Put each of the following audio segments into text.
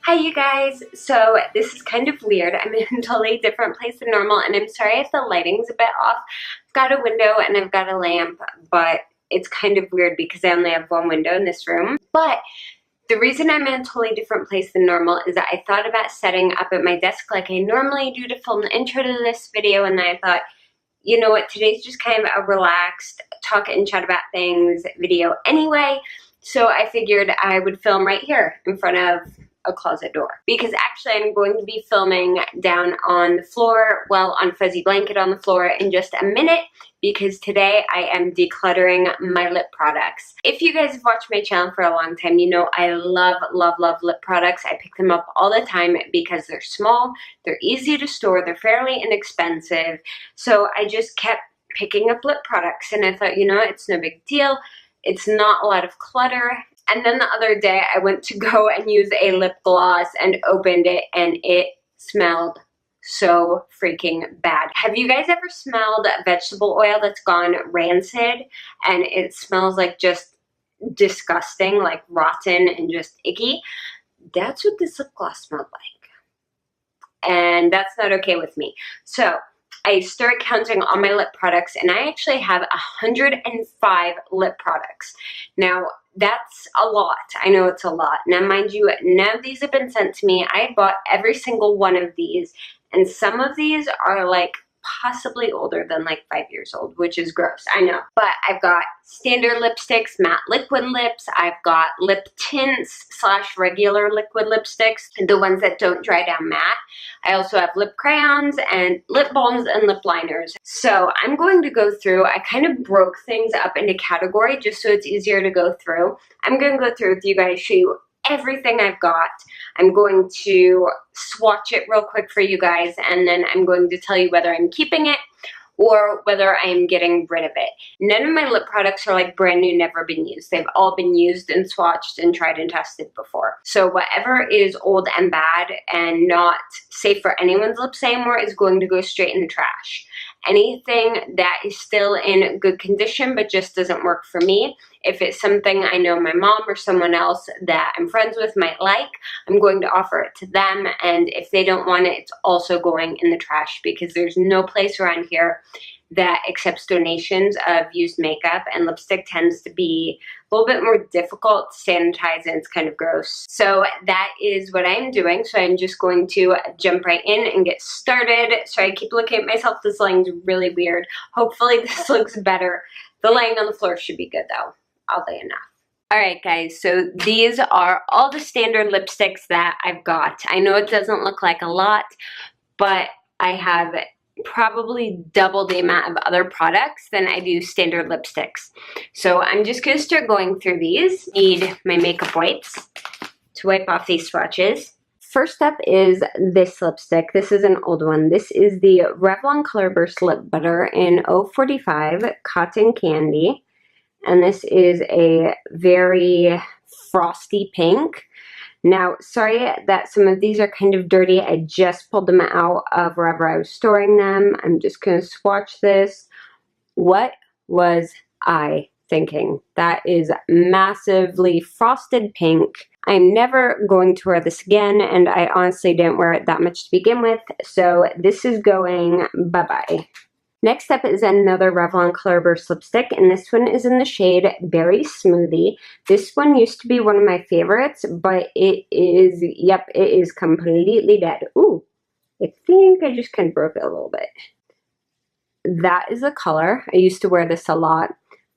Hi you guys, so this is kind of weird. I'm in a totally different place than normal and I'm sorry if the lighting's a bit off. I've got a window and I've got a lamp, but it's kind of weird because I only have one window in this room. But the reason I'm in a totally different place than normal is that I thought about setting up at my desk like I normally do to film the intro to this video, and then I thought, you know what, today's just kind of a relaxed talk and chat about things video anyway, so I figured I would film right here in front of a closet door, because actually I'm going to be filming down on the floor, well, on a fuzzy blanket on the floor in just a minute, because today I am decluttering my lip products. If you guys have watched my channel for a long time, you know I love lip products. I pick them up all the time because they're small, they're easy to store, they're fairly inexpensive, so I just kept picking up lip products and I thought, you know, it's no big deal, it's not a lot of clutter. And then the other day I went to go and use a lip gloss and opened it and it smelled so freaking bad. Have you guys ever smelled vegetable oil that's gone rancid and it smells like just disgusting, like rotten and just icky? That's what this lip gloss smelled like. And that's not okay with me. So I started counting all my lip products and I actually have 105 lip products. Now, that's a lot. I know it's a lot. Now, mind you, none of these have been sent to me. I bought every single one of these, and some of these are like possibly older than like 5 years old, which is gross, I know. But I've got standard lipsticks, matte liquid lips, I've got lip tints / regular liquid lipsticks, the ones that don't dry down matte. I also have lip crayons and lip balms and lip liners. So I'm going to go through, I kind of broke things up into category just so it's easier to go through. I'm going to go through with you guys, show you everything I've got. I'm going to swatch it real quick for you guys, and then I'm going to tell you whether I'm keeping it or whether I'm getting rid of it. None of my lip products are like brand new, never been used. They've all been used and swatched and tried and tested before. So whatever is old and bad and not safe for anyone's lips anymore is going to go straight in the trash. Anything that is still in good condition but just doesn't work for me, if it's something I know my mom or someone else that I'm friends with might like, I'm going to offer it to them, and if they don't want it, it's also going in the trash, because there's no place around here that accepts donations of used makeup, and lipstick tends to be a little bit more difficult to sanitize and it's kind of gross. So that is what I'm doing. So I'm just going to jump right in and get started. So I keep looking at myself. This lighting's really weird. Hopefully this looks better. The lighting on the floor should be good though, oddly enough. Alright guys, so these are all the standard lipsticks that I've got. I know it doesn't look like a lot, but I have probably double the amount of other products than I do standard lipsticks. So I'm just going to start going through these. Need my makeup wipes to wipe off these swatches. First up is this lipstick. This is an old one. This is the Revlon Colorburst Lip Butter in 045 Cotton Candy. And this is a very frosty pink. Now, sorry that some of these are kind of dirty. I just pulled them out of wherever I was storing them. I'm just going to swatch this. What was I thinking? That is massively frosted pink. I'm never going to wear this again, and I honestly didn't wear it that much to begin with, so this is going bye-bye. Next up is another Revlon Colorburst lipstick, and this one is in the shade Berry Smoothie. This one used to be one of my favorites, but it is, yep, it is completely dead. Ooh, I think I just kind of broke it a little bit. That is the color. I used to wear this a lot,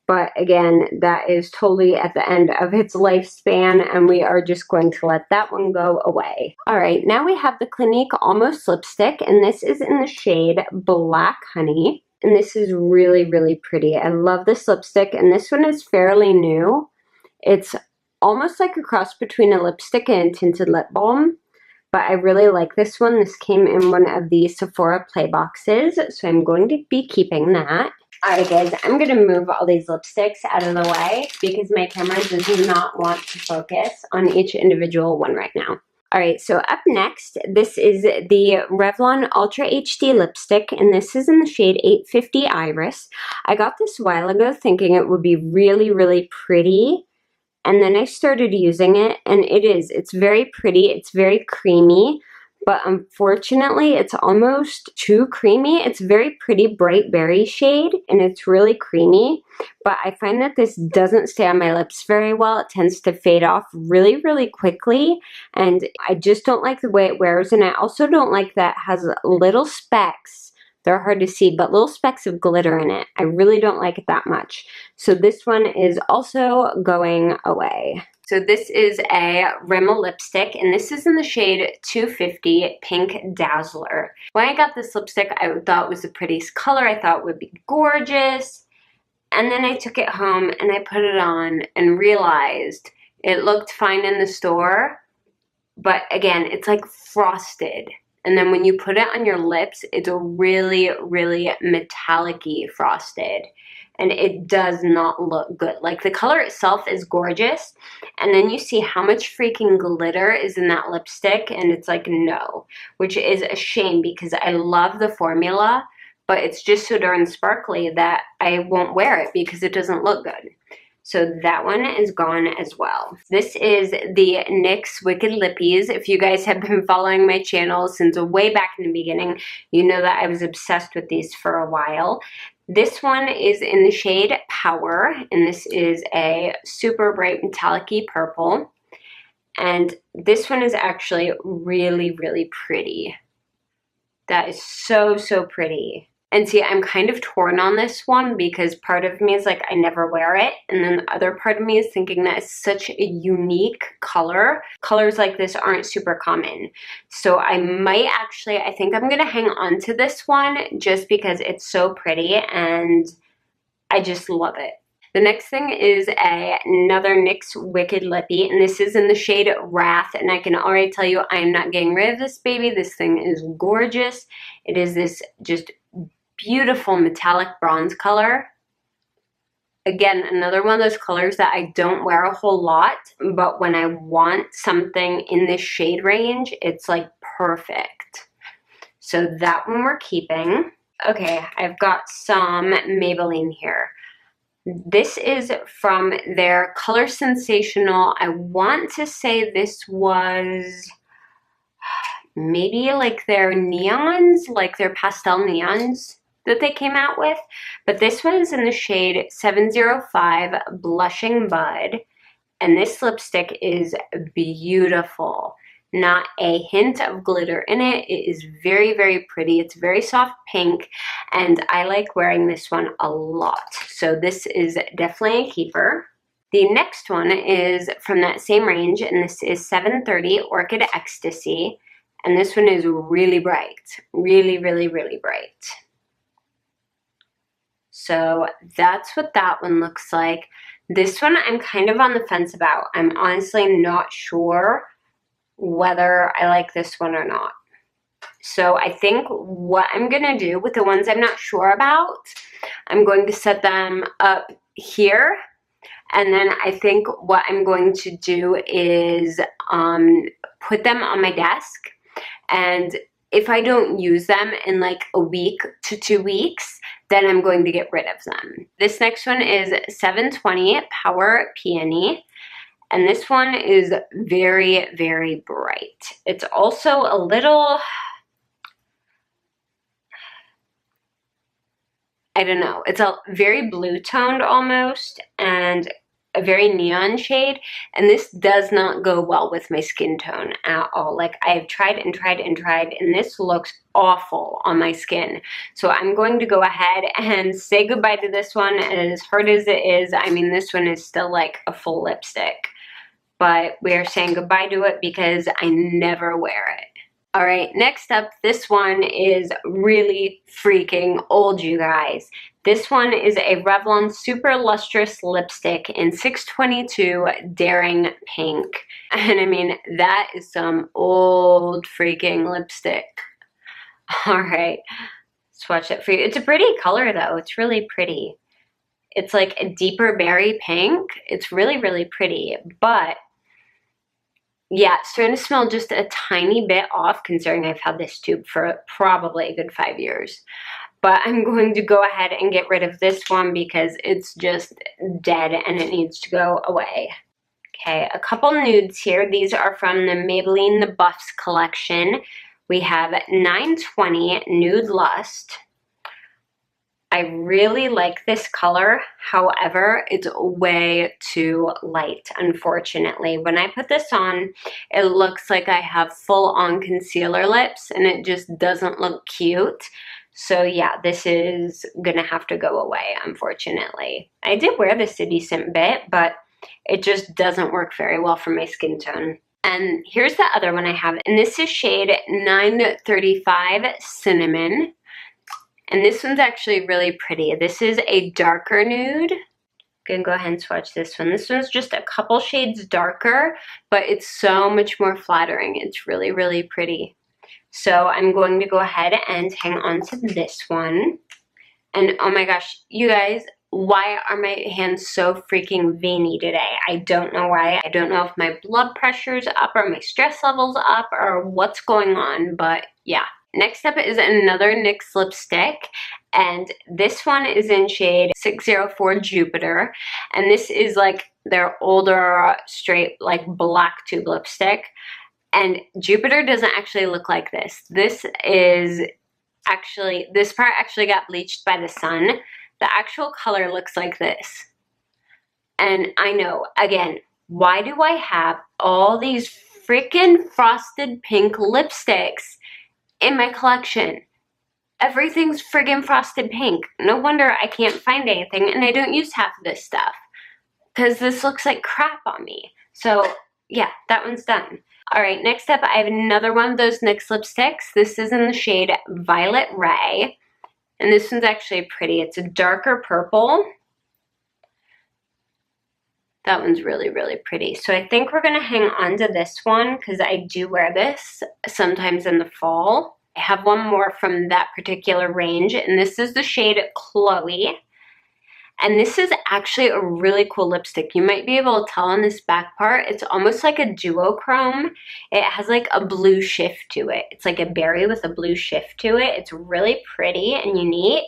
but again, that is totally at the end of its lifespan, and we are just going to let that one go away. All right, now we have the Clinique Almost lipstick, and this is in the shade Black Honey, and this is really, really pretty. I love this lipstick, and this one is fairly new. It's almost like a cross between a lipstick and a tinted lip balm, but I really like this one. This came in one of the Sephora Play boxes, so I'm going to be keeping that. Alright guys, I'm going to move all these lipsticks out of the way because my camera does not want to focus on each individual one right now. Alright, so up next, this is the Revlon Ultra HD lipstick, and this is in the shade 850 Iris. I got this a while ago thinking it would be really, really pretty And then I started using it, and it's very pretty, it's very creamy, but unfortunately it's almost too creamy. It's very pretty bright berry shade, and it's really creamy, but I find that this doesn't stay on my lips very well. It tends to fade off really, really quickly, and I just don't like the way it wears, and I also don't like that it has little specks. They're hard to see, but little specks of glitter in it. I really don't like it that much. So this one is also going away. So this is a Rimmel lipstick, and this is in the shade 250 Pink Dazzler. When I got this lipstick, I thought it was the prettiest color. I thought it would be gorgeous. And then I took it home and I put it on and realized it looked fine in the store, but again, it's like frosted. And then when you put it on your lips, it's a really, really metallic-y frosted. And it does not look good. Like, the color itself is gorgeous. And then you see how much freaking glitter is in that lipstick. And it's like, no. Which is a shame because I love the formula. But it's just so darn sparkly that I won't wear it because it doesn't look good. So that one is gone as well. This is the NYX Wicked Lippies. If you guys have been following my channel since way back in the beginning, you know that I was obsessed with these for a while. This one is in the shade Power, and this is a super bright metallic-y purple. And this one is actually really, really pretty. That is so, so pretty. And see, I'm kind of torn on this one because part of me is like, I never wear it. And then the other part of me is thinking that it's such a unique color. Colors like this aren't super common. So I might actually, I think I'm going to hang on to this one just because it's so pretty and I just love it. The next thing is another NYX Wicked Lippy, and this is in the shade Wrath, and I can already tell you I am not getting rid of this baby. This thing is gorgeous. It is this just beautiful metallic bronze color. Again, another one of those colors that I don't wear a whole lot, but when I want something in this shade range, it's like perfect. So that one we're keeping. Okay, I've got some Maybelline here. This is from their Color Sensational. I want to say this was maybe like their neons, like their pastel neons that they came out with. But this one is in the shade 705 Blushing Bud. And this lipstick is beautiful. Not a hint of glitter in it. It is very, very pretty. It's very soft pink, and I like wearing this one a lot. So this is definitely a keeper. The next one is from that same range, and this is 730 Orchid Ecstasy. And this one is really bright. Really, really, really bright. So that's what that one looks like. This one I'm kind of on the fence about. I'm honestly not sure whether I like this one or not. So I think what I'm gonna do with the ones I'm not sure about, I'm going to set them up here, and then I think what I'm going to do is put them on my desk, and if I don't use them in like a week to 2 weeks, then I'm going to get rid of them. This next one is 720 Power Peony. And this one is very, very bright. It's also a little, I don't know, it's a very blue toned almost and a very neon shade. And this does not go well with my skin tone at all. Like, I've tried and tried and tried, and this looks awful on my skin. So I'm going to go ahead and say goodbye to this one. And as hard as it is, I mean, this one is still like a full lipstick. But we're saying goodbye to it because I never wear it. All right, next up, this one is really freaking old, you guys. This one is a Revlon Super Lustrous Lipstick in 622 Daring Pink. And I mean, that is some old freaking lipstick. All right, swatch it for you. It's a pretty color though, it's really pretty. It's like a deeper berry pink. It's really, really pretty, but yeah, it's starting to smell just a tiny bit off considering I've had this tube for probably a good 5 years. But I'm going to go ahead and get rid of this one because it's just dead and it needs to go away. Okay, a couple nudes here. These are from the Maybelline The Buffs collection. We have 920 Nude Lust. I really like this color. However, it's way too light, unfortunately. When I put this on, it looks like I have full-on concealer lips, and it just doesn't look cute. So yeah, this is gonna have to go away, unfortunately. I did wear this a decent bit, but it just doesn't work very well for my skin tone. And here's the other one I have, and this is shade 935 Cinnamon. And this one's actually really pretty. This is a darker nude. I'm gonna go ahead and swatch this one. This one's just a couple shades darker, but it's so much more flattering. It's really, really pretty. So I'm going to go ahead and hang on to this one. And oh my gosh, you guys, why are my hands so freaking veiny today? I don't know why. I don't know if my blood pressure's up or my stress level's up or what's going on, but yeah. Next up is another NYX lipstick, and this one is in shade 604 Jupiter, and this is like their older straight like black tube lipstick, and Jupiter doesn't actually look like this. This part actually got bleached by the sun. The actual color looks like this. And I know, again, why do I have all these freaking frosted pink lipsticks in my collection? Everything's friggin' frosted pink. No wonder I can't find anything, and I don't use half of this stuff because this looks like crap on me. So yeah, that one's done. All right, next up I have another one of those NYX lipsticks. This is in the shade Violet Ray, and this one's actually pretty. It's a darker purple. That one's really, really pretty. So I think we're gonna hang on to this one because I do wear this sometimes in the fall. I have one more from that particular range, and this is the shade Chloe. And this is actually a really cool lipstick. You might be able to tell on this back part, it's almost like a duochrome. It has like a blue shift to it. It's like a berry with a blue shift to it. It's really pretty and unique.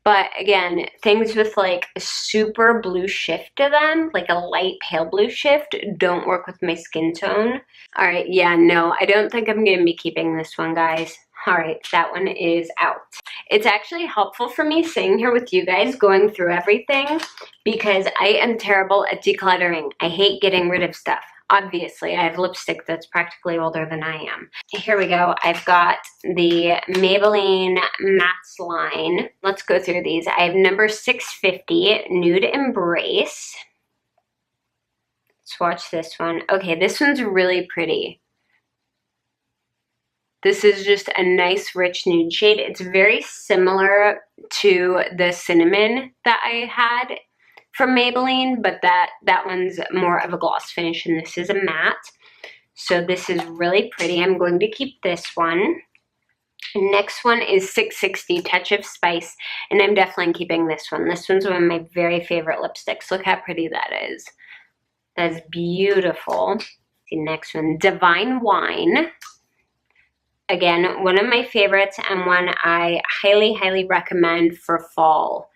But again, things with like a super blue shift to them, like a light pale blue shift, don't work with my skin tone. All right, yeah, no, I don't think I'm gonna be keeping this one, guys. All right, that one is out. It's actually helpful for me sitting here with you guys going through everything because I am terrible at decluttering. I hate getting rid of stuff. Obviously, I have lipstick that's practically older than I am. Here we go. I've got the Maybelline Mattes line. Let's go through these. I have number 650, Nude Embrace. Let's watch this one. Okay, this one's really pretty. This is just a nice rich nude shade. It's very similar to the Cinnamon that I had from Maybelline, but that one's more of a gloss finish and this is a matte. So this is really pretty. I'm going to keep this one. Next one is 660 Touch of Spice, and I'm definitely keeping this one. This one's one of my very favorite lipsticks. Look how pretty that is. That's beautiful. The next one, Divine Wine. Again, one of my favorites and one I highly, highly recommend for fall.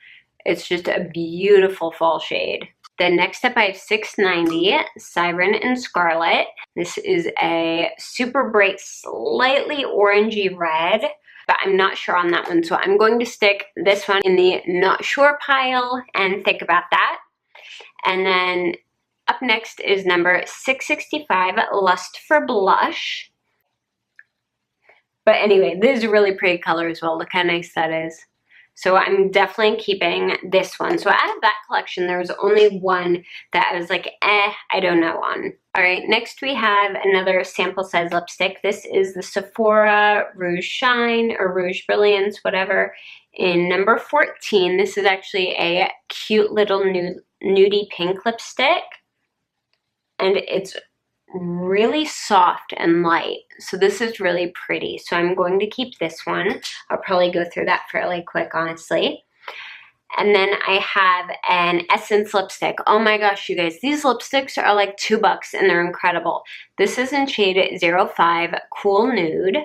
It's just a beautiful fall shade. Then next up I have 690, Siren and Scarlet. This is a super bright, slightly orangey red, but I'm not sure on that one. So I'm going to stick this one in the not sure pile and think about that. And then up next is number 665, Lust for Blush. But anyway, this is a really pretty color as well. Look how nice that is. So I'm definitely keeping this one. So out of that collection, there was only one that I was like, I don't know on. All right, next we have another sample size lipstick. This is the Sephora Rouge Shine or Rouge Brilliance, whatever, in number 14. This is actually a cute little nudie pink lipstick. And it's really soft and light. So this is really pretty. So I'm going to keep this one. I'll probably go through that fairly quick, honestly. And then I have an Essence lipstick. Oh my gosh, you guys, these lipsticks are like $2 and they're incredible. This is in shade 05 Cool Nude.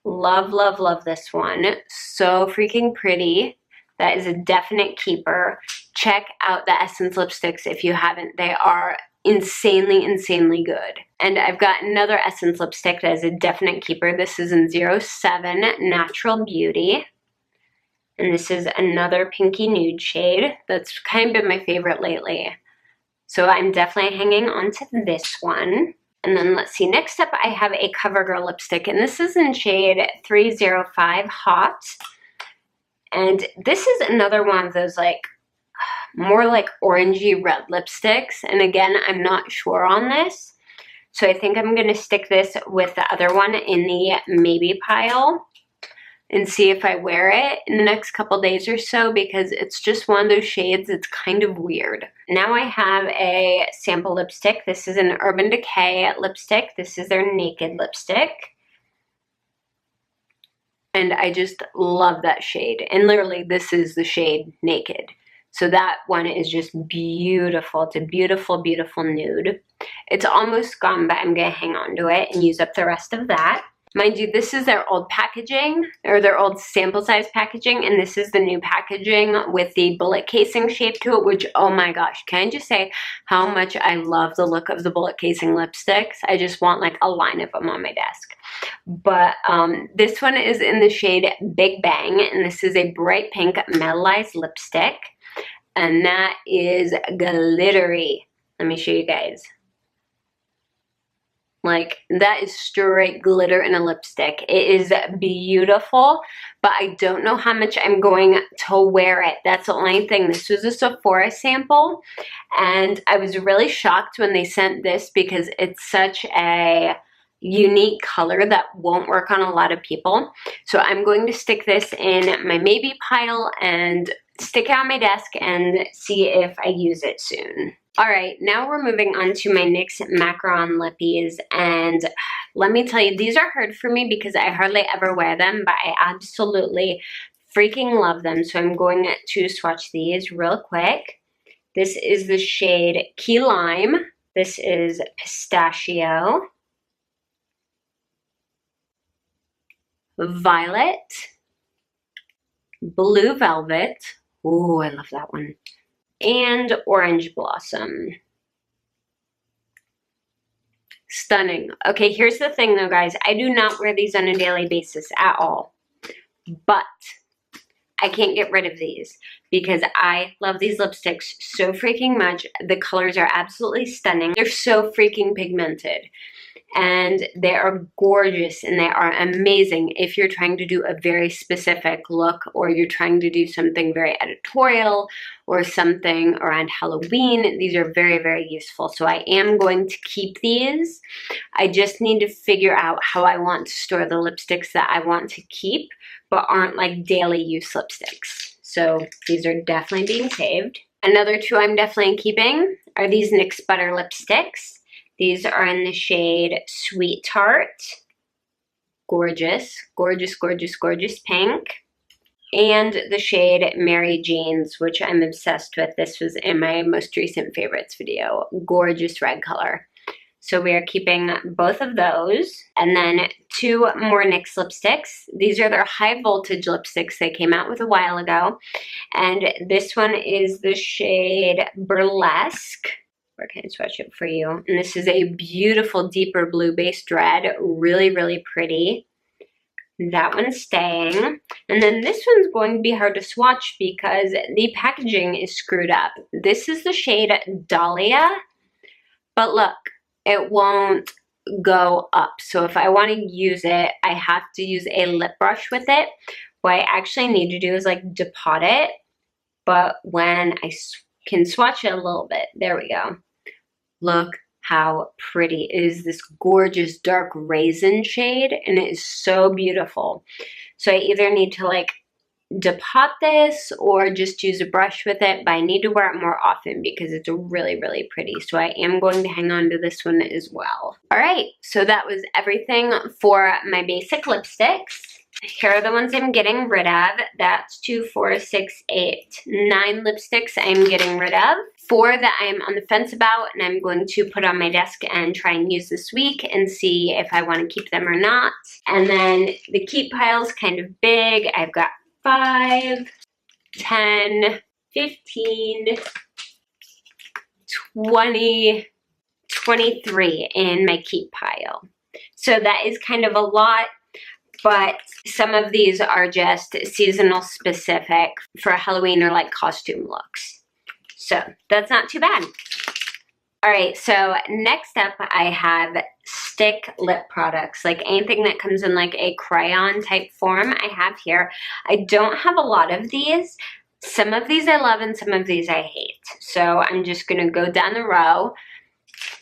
Love, love, love this one. So freaking pretty. That is a definite keeper. Check out the Essence lipsticks if you haven't. They are insanely, insanely good. And I've got another Essence lipstick that is a definite keeper. This is in 07 Natural Beauty. And this is another pinky nude shade. That's kind of been my favorite lately. So I'm definitely hanging on to this one. And then let's see, next up I have a CoverGirl lipstick, and this is in shade 305 Hot. And this is another one of those like, more like orangey red lipsticks. And again, I'm not sure on this. So I think I'm gonna stick this with the other one in the maybe pile and see if I wear it in the next couple days or so, because it's just one of those shades that's kind of weird. Now I have a sample lipstick. This is an Urban Decay lipstick. This is their Naked lipstick. And I just love that shade. And literally this is the shade Naked. So that one is just beautiful. It's a beautiful, beautiful nude. It's almost gone, but I'm gonna hang on to it and use up the rest of that. Mind you, this is their old packaging, or their old sample size packaging, and this is the new packaging with the bullet casing shape to it, which, oh my gosh, can I just say how much I love the look of the bullet casing lipsticks? I just want like a line of them on my desk. But this one is in the shade Big Bang, and this is a bright pink metallized lipstick, and that is glittery. Let me show you guys. Like, that is straight glitter in a lipstick. It is beautiful, but I don't know how much I'm going to wear it. That's the only thing. This was a Sephora sample, and I was really shocked when they sent this because it's such a unique color that won't work on a lot of people. So I'm going to stick this in my maybe pile and stick it on my desk and see if I use it soon. All right, now we're moving on to my NYX Macaron Lippies, and let me tell you, these are hard for me because I hardly ever wear them, but I absolutely freaking love them. So I'm going to swatch these real quick. This is the shade Key Lime. This is Pistachio, Violet, Blue Velvet. Ooh, I love that one. And Orange Blossom. Stunning. Okay, here's the thing though, guys. I do not wear these on a daily basis at all. But I can't get rid of these because I love these lipsticks so freaking much. The colors are absolutely stunning. They're so freaking pigmented. And they are gorgeous and they are amazing if you're trying to do a very specific look, or you're trying to do something very editorial or something around Halloween. These are very, very useful. So I am going to keep these. I just need to figure out how I want to store the lipsticks that I want to keep, but aren't like daily use lipsticks. So these are definitely being saved. Another two I'm definitely keeping are these NYX Butter lipsticks. These are in the shade Sweet Tart. Gorgeous, gorgeous, gorgeous, gorgeous pink. And the shade Mary Jane's, which I'm obsessed with. This was in my most recent favorites video. Gorgeous red color. So we are keeping both of those. And then two more NYX lipsticks. These are their high voltage lipsticks they came out with a while ago. And this one is the shade Burlesque. Where can I swatch it for you? And this is a beautiful deeper blue based red. Really, really pretty. That one's staying. And then this one's going to be hard to swatch because the packaging is screwed up. This is the shade Dahlia. But look, it won't go up. So if I want to use it, I have to use a lip brush with it. What I actually need to do is like depot it. But when I can swatch it a little bit, there we go. Look how pretty. It is this gorgeous dark raisin shade, and it is so beautiful. So I either need to like depot this or just use a brush with it, but I need to wear it more often because it's really, really pretty. So I am going to hang on to this one as well. All right, so that was everything for my basic lipsticks. Here are the ones I'm getting rid of. That's 2, 4, 6, 8, 9 lipsticks I'm getting rid of. 4 that I'm on the fence about and I'm going to put on my desk and try and use this week and see if I want to keep them or not. And then the keep pile's kind of big. I've got 5. 10, 15, 20, 23 in my keep pile. So that is kind of a lot, but some of these are just seasonal specific for Halloween or like costume looks. So that's not too bad. All right, so next up I have stick lip products, like anything that comes in like a crayon type form I have here. I don't have a lot of these. Some of these I love and some of these I hate. So I'm just gonna go down the row.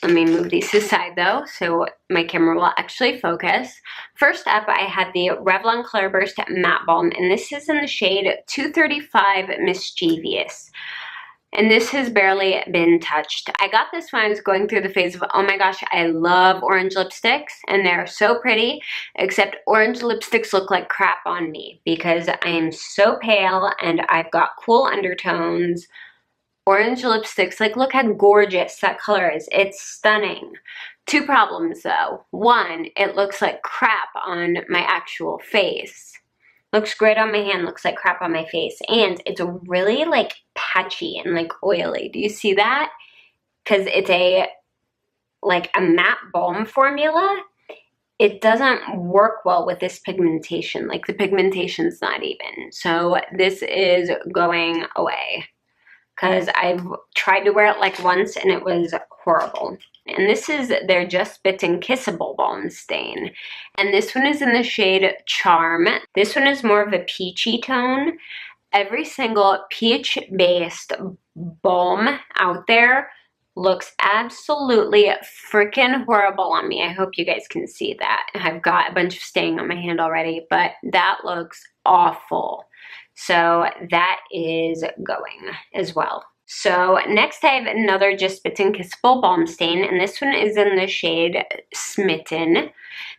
Let me move these aside though, so my camera will actually focus. First up, I have the Revlon Color Burst Matte Balm, and this is in the shade 235 Mischievous. And this has barely been touched. I got this when I was going through the phase of, oh my gosh, I love orange lipsticks, and they're so pretty, except orange lipsticks look like crap on me because I am so pale and I've got cool undertones. Orange lipsticks, like look how gorgeous that color is. It's stunning. Two problems though. One, it looks like crap on my actual face. Looks great on my hand, looks like crap on my face. And it's really like patchy and like oily. Do you see that? Because it's like a matte balm formula. It doesn't work well with this pigmentation. Like the pigmentation's not even. So this is going away, because I've tried to wear it like once and it was horrible. And this is their Just Bitten Kissable Balm Stain. And this one is in the shade Charm. This one is more of a peachy tone. Every single peach-based balm out there looks absolutely freaking horrible on me. I hope you guys can see that. I've got a bunch of stain on my hand already, but that looks awful. So that is going as well. So next I have another Just Bitten Kissable Balm Stain, and this one is in the shade Smitten.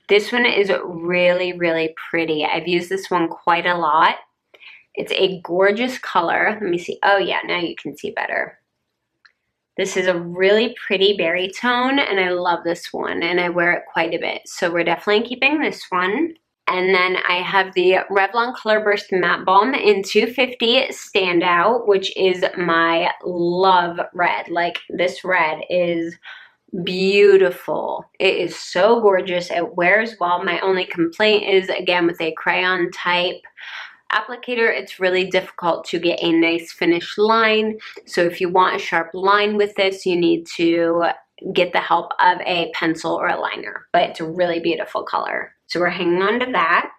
This one is really, really pretty. I've used this one quite a lot. It's a gorgeous color. Let me see. Oh yeah, now you can see better. This is a really pretty berry tone, and I love this one, and I wear it quite a bit. So we're definitely keeping this one. And then I have the Revlon Color Burst Matte Balm in 250 Standout, which is my love red. Like, this red is beautiful. It is so gorgeous. It wears well. My only complaint is, again, with a crayon type applicator, it's really difficult to get a nice finished line. So if you want a sharp line with this, you need to get the help of a pencil or a liner. But it's a really beautiful color. So we're hanging on to that.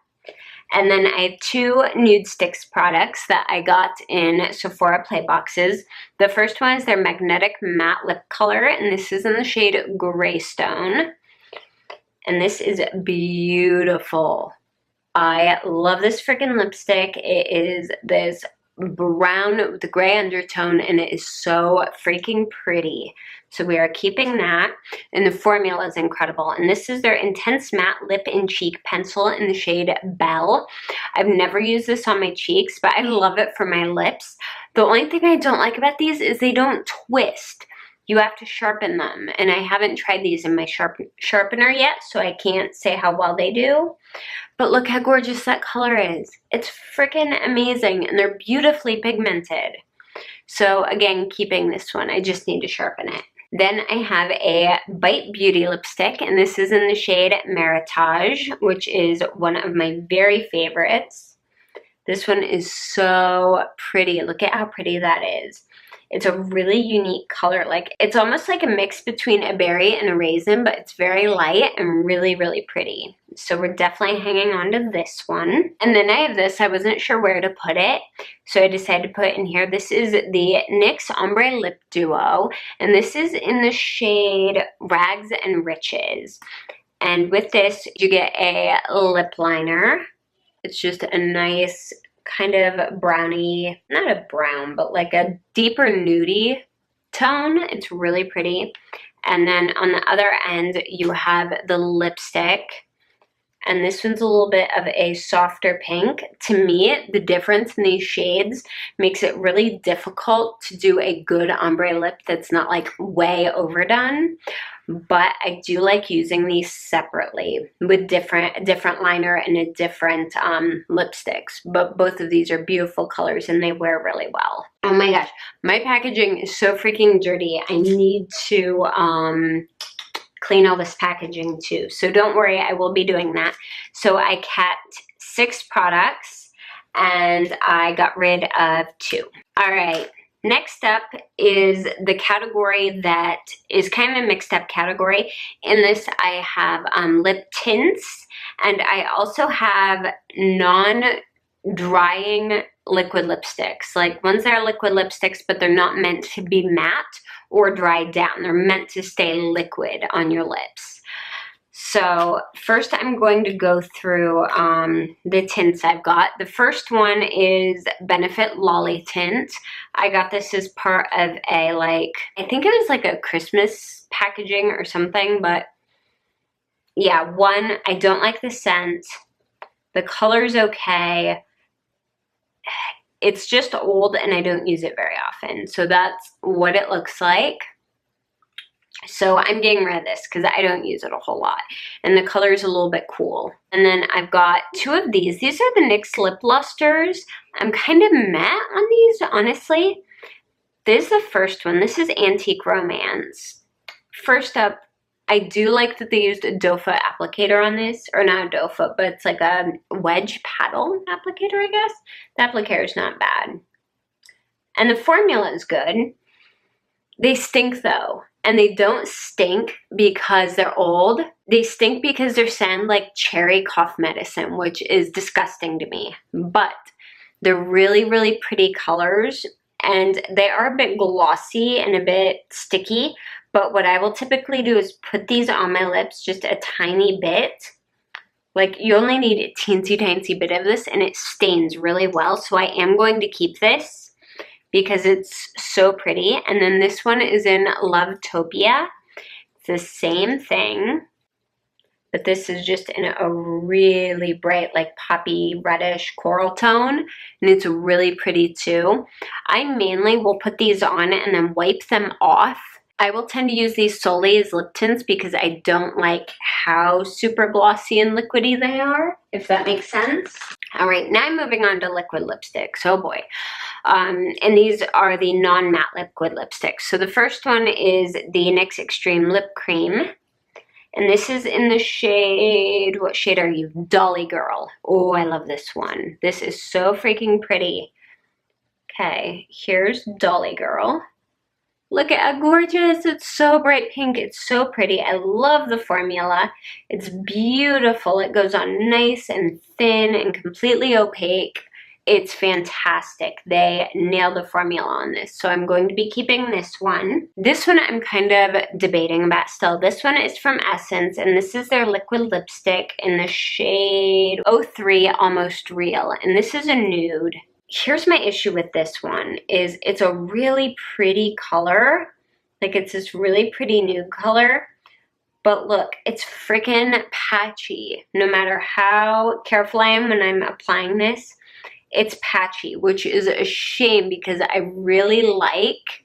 And then I have two Nude Sticks products that I got in Sephora Play Boxes. The first one is their Magnetic Matte Lip Color, and this is in the shade Greystone. And this is beautiful. I love this freaking lipstick. It is this brown with a gray undertone, and it is so freaking pretty. So we are keeping that, and the formula is incredible. And this is their Intense Matte Lip and Cheek Pencil in the shade Belle. I've never used this on my cheeks, but I love it for my lips. The only thing I don't like about these is they don't twist. You have to sharpen them, and I haven't tried these in my sharpener yet, so I can't say how well they do. But look how gorgeous that color is. It's freaking amazing, and they're beautifully pigmented. So again, keeping this one, I just need to sharpen it. Then I have a Bite Beauty lipstick, and this is in the shade Meritage, which is one of my very favorites. This one is so pretty. Look at how pretty that is. It's a really unique color. Like, it's almost like a mix between a berry and a raisin, but it's very light and really, really pretty. So we're definitely hanging on to this one. And then I have this. I wasn't sure where to put it, so I decided to put it in here. This is the NYX Ombre Lip Duo, and this is in the shade Rags and Riches. And with this, you get a lip liner. It's just a nice kind of brownie, not a brown, but like a deeper nudie tone. It's really pretty. And then on the other end, you have the lipstick. And this one's a little bit of a softer pink. To me, the difference in these shades makes it really difficult to do a good ombre lip that's not like way overdone. but I do like using these separately with different liner and a different lipsticks. But both of these are beautiful colors and they wear really well. Oh my gosh, my packaging is so freaking dirty. I need to clean all this packaging too. So don't worry, I will be doing that. So I kept 6 products and I got rid of 2. All right, next up is the category that is kind of a mixed up category. In this I have lip tints, and I also have non-drying liquid lipsticks, like ones that are liquid lipsticks but they're not meant to be matte or dried down. They're meant to stay liquid on your lips. So first I'm going to go through the tints I've got. The first one is Benefit Lolly Tint. I got this as part of a, like, I think it was like a Christmas packaging or something, but yeah, one, I don't like the scent. The color's okay. It's just old and I don't use it very often. So that's what it looks like. So I'm getting rid of this because I don't use it a whole lot. And the color is a little bit cool. And then I've got 2 of these. These are the NYX Lip Lusters. I'm kind of meh on these, honestly. This is the first one. This is Antique Romance. First up, I do like that they used a doe foot applicator on this. Or not a doe foot, but it's like a wedge paddle applicator, I guess. The applicator is not bad. And the formula is good. They stink though. And they don't stink because they're old. They stink because they're sound like cherry cough medicine, which is disgusting to me. But they're really, really pretty colors. And they are a bit glossy and a bit sticky. But what I will typically do is put these on my lips just a tiny bit. Like, you only need a teensy tiny bit of this and it stains really well. So I am going to keep this because it's so pretty. And then this one is in Lovetopia. It's the same thing, but this is just in a really bright, like poppy reddish coral tone, and it's really pretty too. I mainly will put these on and then wipe them off. I will tend to use these solely as lip tints because I don't like how super glossy and liquidy they are, if that makes sense. All right, now I'm moving on to liquid lipsticks. Oh boy. And these are the non-matte liquid lipsticks. So the first one is the NYX Extreme Lip Cream. And this is in the shade, what shade are you? Dolly Girl. Oh, I love this one. This is so freaking pretty. Okay, here's Dolly Girl. Look at how gorgeous. It's so bright pink. It's so pretty. I love the formula. It's beautiful. It goes on nice and thin and completely opaque. It's fantastic. They nailed the formula on this. So I'm going to be keeping this one. This one I'm kind of debating about still. This one is from Essence, and this is their liquid lipstick in the shade 03 Almost Real. And this is a nude. Here's my issue with this one, is it's a really pretty color. Like, it's this really pretty nude color. But look, it's freaking patchy. No matter how careful I am when I'm applying this, it's patchy, which is a shame because I really like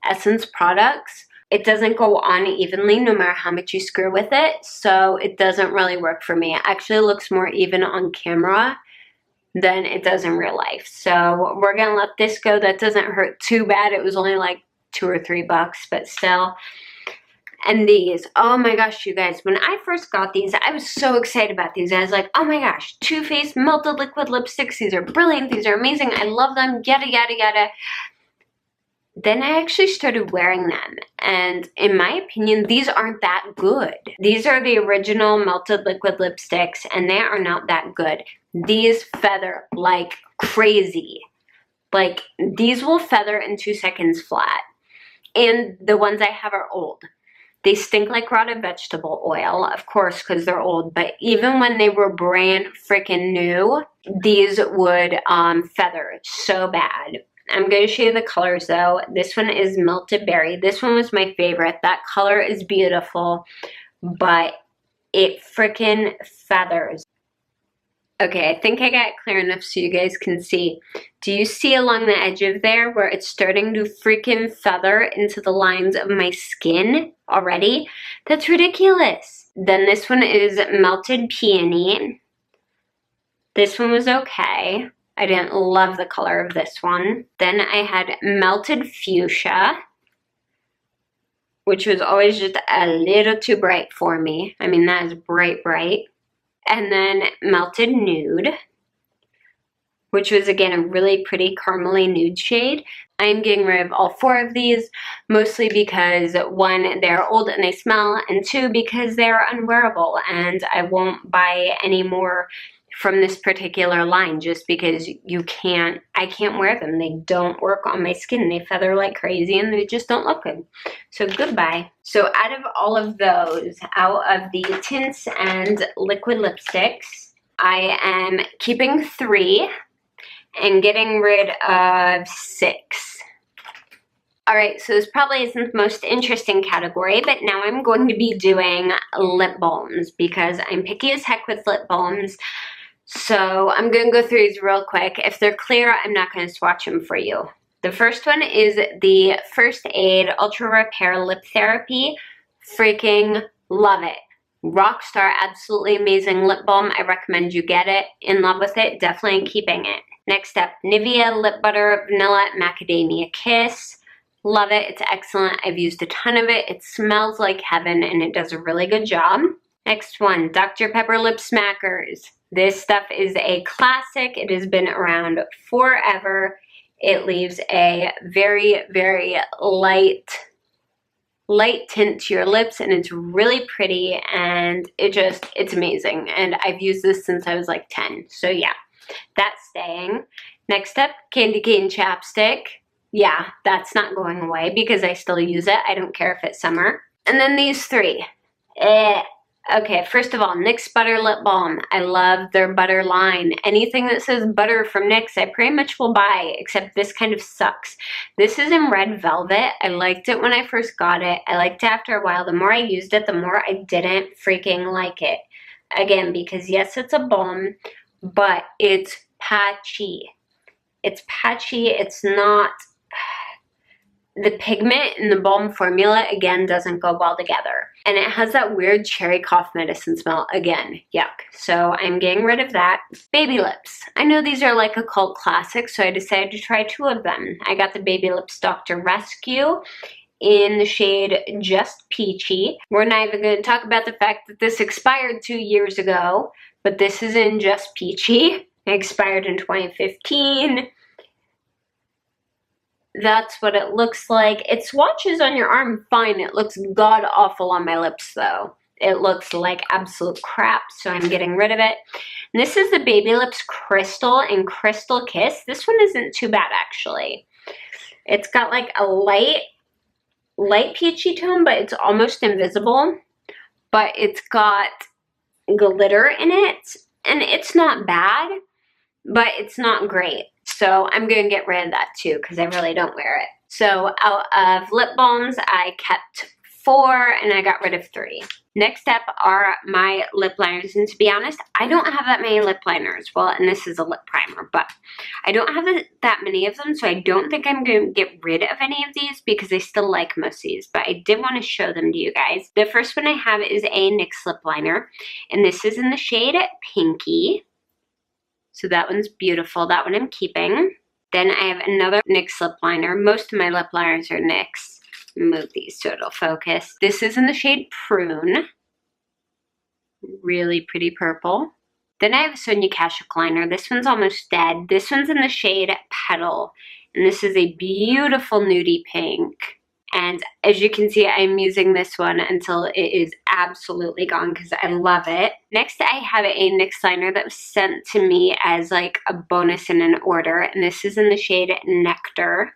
Essence products. It doesn't go on evenly no matter how much you screw with it, so it doesn't really work for me. It actually looks more even on camera than it does in real life. So we're gonna let this go. That doesn't hurt too bad. It was only like $2 or $3, but still. And these, oh my gosh, you guys, when I first got these, I was so excited about these. I was like, oh my gosh, Too Faced Melted Liquid Lipsticks. These are brilliant. These are amazing. I love them, yada, yada, yada. Then I actually started wearing them. And in my opinion, these aren't that good. These are the original melted liquid lipsticks, and they are not that good. These feather like crazy. Like, these will feather in 2 seconds flat. And the ones I have are old. They stink like rotted vegetable oil, of course, because they're old. But even when they were brand freaking new, these would feather so bad. I'm going to show you the colors, though. This one is Melted Berry. This one was my favorite. That color is beautiful, but it freaking feathers. Okay, I think I got it clear enough so you guys can see. Do you see along the edge of there where it's starting to freaking feather into the lines of my skin already? That's ridiculous. Then this one is Melted Peony. This one was okay. I didn't love the color of this one. Then I had Melted Fuchsia, which was always just a little too bright for me. I mean, that is bright, bright. And then Melted Nude, which was again a really pretty caramely nude shade. I'm getting rid of all 4 of these, mostly because 1, they're old and they smell, and 2, because they're unwearable and I won't buy any more from this particular line just because I can't wear them. They don't work on my skin. They feather like crazy and they just don't look good. So goodbye. So out of all of those, out of the tints and liquid lipsticks, I am keeping 3 and getting rid of 6. Alright, so this probably isn't the most interesting category, but now I'm going to be doing lip balms because I'm picky as heck with lip balms. So I'm going to go through these real quick. If they're clear, I'm not going to swatch them for you. The first one is the First Aid Ultra Repair Lip Therapy. Freaking love it. Rockstar, absolutely amazing lip balm. I recommend you get it. In love with it, definitely keeping it. Next up, Nivea Lip Butter Vanilla Macadamia Kiss. Love it, it's excellent. I've used a ton of it. It smells like heaven and it does a really good job. Next one, Dr. Pepper Lip Smackers. This stuff is a classic. It has been around forever. It leaves a very, very light tint to your lips and it's really pretty and it's amazing. And I've used this since I was like 10. So yeah, that's staying. Next up, Candy Cane Chapstick. Yeah, that's not going away because I still use it. I don't care if it's summer. And then these 3. Okay, first of all, NYX Butter Lip Balm. I love their butter line. Anything that says butter from NYX, I pretty much will buy, except this kind of sucks. This is in Red Velvet. I liked it when I first got it. I liked it after a while. The more I used it, the more I didn't freaking like it. Again, because yes, it's a balm, but it's patchy. It's patchy. It's not... The pigment in the balm formula, again, doesn't go well together. And it has that weird cherry cough medicine smell. Again, yuck. So I'm getting rid of that. Baby lips. I know these are like a cult classic, so I decided to try 2 of them. I got the Baby Lips Dr. Rescue in the shade Just Peachy. We're not even going to talk about the fact that this expired 2 years ago, but this is in Just Peachy. It expired in 2015. That's what it looks like. It swatches on your arm fine. It looks god awful on my lips though. It looks like absolute crap, so I'm getting rid of it. And this is the Baby Lips Crystal and Crystal Kiss. This one isn't too bad actually. It's got like a light peachy tone, but it's almost invisible. But it's got glitter in it, and it's not bad, but it's not great. So I'm going to get rid of that too because I really don't wear it. So out of lip balms, I kept 4 and I got rid of 3. Next up are my lip liners. And to be honest, I don't have that many lip liners. Well, and this is a lip primer, but I don't have that many of them. So I don't think I'm going to get rid of any of these because I still like most of these. But I did want to show them to you guys. The first one I have is a NYX lip liner. And this is in the shade Pinky. So that one's beautiful. That one I'm keeping. Then I have another NYX lip liner. Most of my lip liners are NYX. Move these so it'll focus. This is in the shade Prune. Really pretty purple. Then I have a Sonia Kashuk liner. This one's almost dead. This one's in the shade Petal. And this is a beautiful nudie pink. And as you can see, I'm using this one until it is absolutely gone because I love it. Next, I have a NYX liner that was sent to me as like a bonus in an order. And this is in the shade Nectar.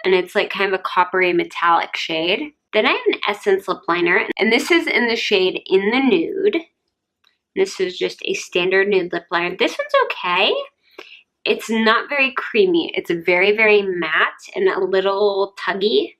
And it's like kind of a coppery metallic shade. Then I have an Essence lip liner. And this is in the shade In the Nude. This is just a standard nude lip liner. This one's okay. It's not very creamy. It's very, very matte and a little tuggy,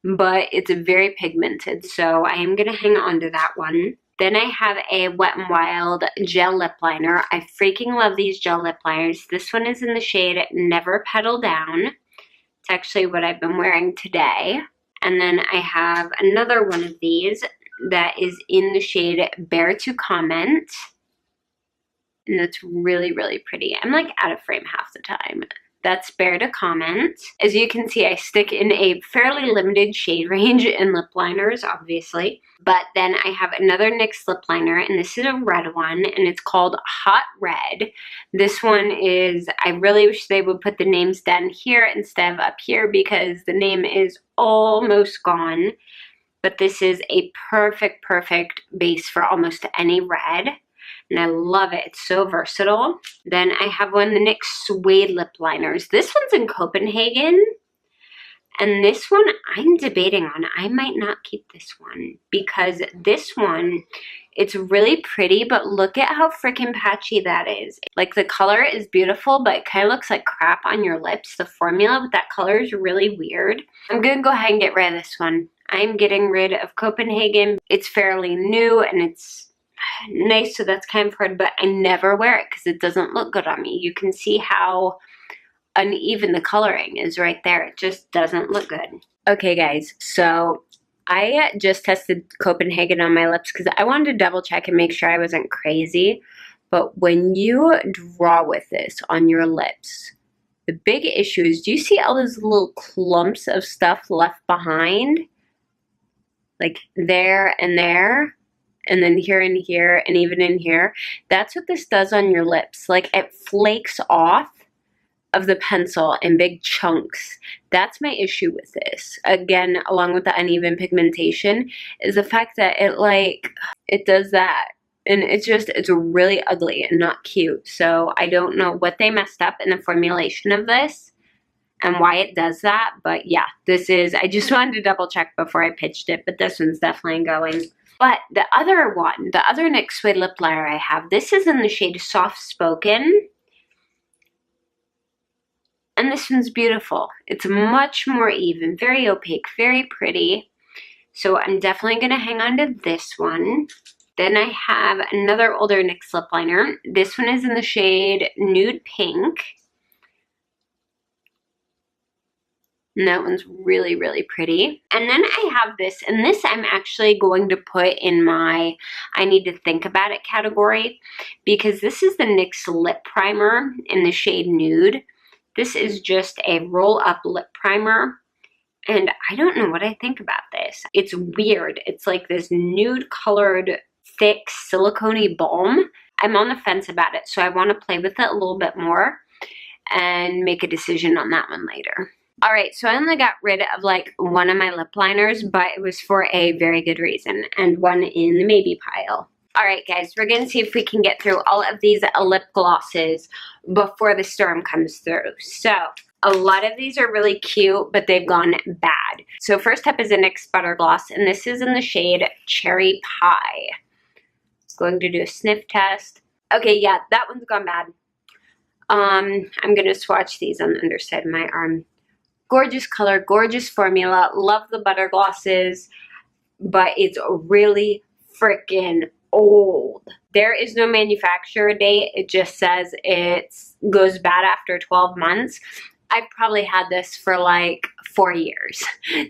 but it's very pigmented. So I am going to hang on to that one. Then I have a Wet n Wild gel lip liner. I freaking love these gel lip liners. This one is in the shade Never Petal Down. It's actually what I've been wearing today. And then I have another one of these that is in the shade Bear to Comment. And that's really, really pretty. I'm like out of frame half the time. That's Bear to Comment. As you can see, I stick in a fairly limited shade range in lip liners, obviously. But then I have another NYX lip liner, and this is a red one, and it's called Hot Red. This one is, I really wish they would put the names down here instead of up here because the name is almost gone. But this is a perfect, perfect base for almost any red. And I love it. It's so versatile. Then I have one of the NYX Suede lip liners. This one's in Copenhagen. And this one I'm debating on. I might not keep this one because this one, it's really pretty, but look at how freaking patchy that is. Like the color is beautiful, but it kind of looks like crap on your lips. The formula with that color is really weird. I'm gonna go ahead and get rid of this one. I'm getting rid of Copenhagen. It's fairly new and it's nice, so that's kind of hard, but I never wear it because it doesn't look good on me. You can see how uneven the coloring is right there. It just doesn't look good. Okay guys, so I just tested Copenhagen on my lips because I wanted to double check and make sure I wasn't crazy. But when you draw with this on your lips, the big issue is, do you see all those little clumps of stuff left behind? Like there and there. And then here and here and even in here. That's what this does on your lips. Like it flakes off of the pencil in big chunks. That's my issue with this. Again, along with the uneven pigmentation, is the fact that it does that. And it's really ugly and not cute. So I don't know what they messed up in the formulation of this and why it does that. But yeah, I just wanted to double check before I pitched it, but this one's definitely going. But the other one, the other NYX Suede lip liner I have, this is in the shade Soft Spoken. And this one's beautiful. It's much more even, very opaque, very pretty. So I'm definitely going to hang on to this one. Then I have another older NYX lip liner. This one is in the shade Nude Pink. And that one's really, really pretty. And then I have this, and this I'm actually going to put in my I need to think about it category because this is the NYX lip primer in the shade Nude. This is just a roll-up lip primer, and I don't know what I think about this. It's weird. It's like this nude-colored, thick, silicone-y balm. I'm on the fence about it, so I want to play with it a little bit more and make a decision on that one later. All right, so I only got rid of like one of my lip liners, but it was for a very good reason, and one in the maybe pile. All right, guys, we're going to see if we can get through all of these lip glosses before the storm comes through. So a lot of these are really cute, but they've gone bad. So first up is a NYX Butter Gloss, and this is in the shade Cherry Pie. Going to do a sniff test. Okay, yeah, that one's gone bad. I'm going to swatch these on the underside of my arm. Gorgeous color, gorgeous formula. Love the butter glosses, but it's really freaking old. There is no manufacturer date. It just says it goes bad after 12 months. I've probably had this for like 4 years.